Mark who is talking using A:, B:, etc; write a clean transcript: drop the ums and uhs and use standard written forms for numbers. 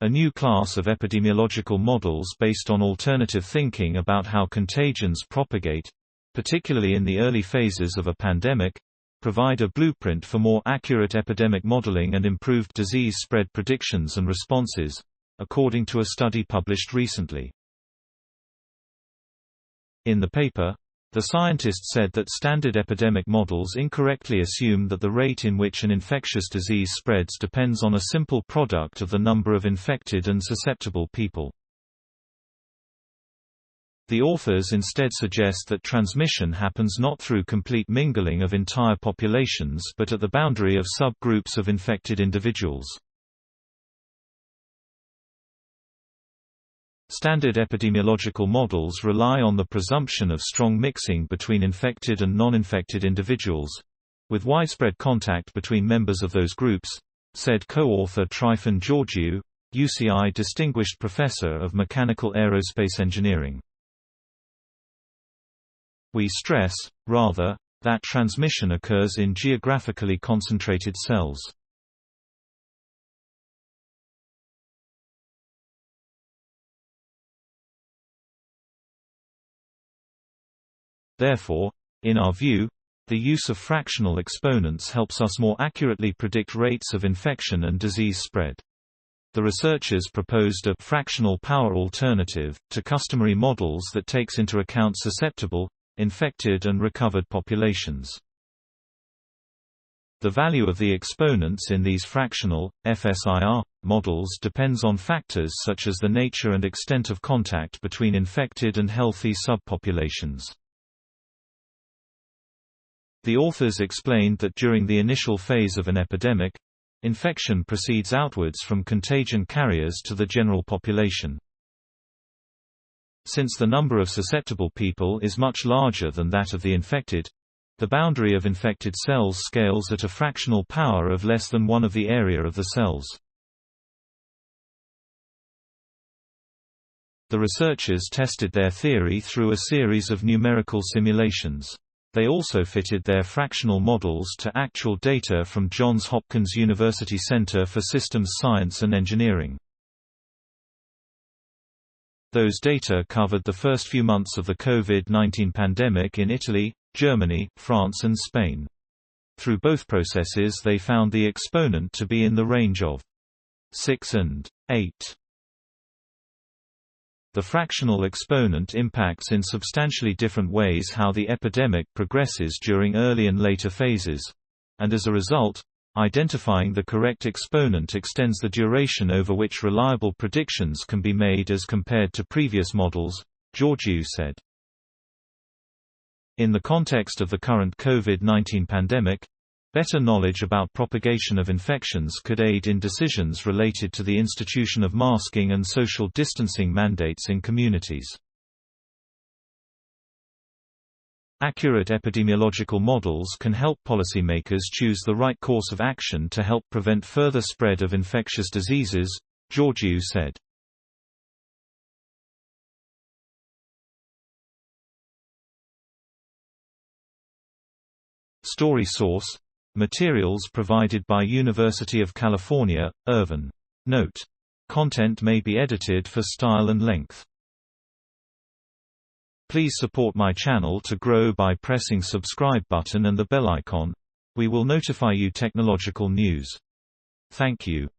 A: a new class of epidemiological models based on alternative thinking about how contagions propagate, particularly in the early phases of a pandemic, provide a blueprint for more accurate epidemic modeling and improved disease spread predictions and responses, according to a study published recently. In the paper, the scientists said that standard epidemic models incorrectly assume that the rate in which an infectious disease spreads depends on a simple product of the number of infected and susceptible people. The authors instead suggest that transmission happens not through complete mingling of entire populations but at the boundary of subgroups of infected individuals. Standard epidemiological models rely on the presumption of strong mixing between infected and non-infected individuals, with widespread contact between members of those groups, said co-author Trifon Georgiou, UCI Distinguished Professor of Mechanical Aerospace Engineering. We stress, rather, that transmission occurs in geographically concentrated cells. Therefore, in our view, the use of fractional exponents helps us more accurately predict rates of infection and disease spread. The researchers proposed a fractional power alternative to customary models that takes into account susceptible, infected and recovered populations. The value of the exponents in these fractional, FSIR, models depends on factors such as the nature and extent of contact between infected and healthy subpopulations. The authors explained that during the initial phase of an epidemic, infection proceeds outwards from contagion carriers to the general population. Since the number of susceptible people is much larger than that of the infected, the boundary of infected cells scales at a fractional power of less than 1 of the area of the cells. The researchers tested their theory through a series of numerical simulations. They also fitted their fractional models to actual data from Johns Hopkins University Center for Systems Science and Engineering. Those data covered the first few months of the COVID-19 pandemic in Italy, Germany, France and Spain. Through both processes they found the exponent to be in the range of 6 and 8. The fractional exponent impacts in substantially different ways how the epidemic progresses during early and later phases, and as a result, identifying the correct exponent extends the duration over which reliable predictions can be made as compared to previous models, Georgiou said. In the context of the current COVID-19 pandemic, better knowledge about propagation of infections could aid in decisions related to the institution of masking and social distancing mandates in communities. Accurate epidemiological models can help policymakers choose the right course of action to help prevent further spread of infectious diseases, Georgiou said. Story source: materials provided by University of California, Irvine. Note: content may be edited for style and length. Please support my channel to grow by pressing subscribe button and the bell icon. We will notify you technological news. Thank you.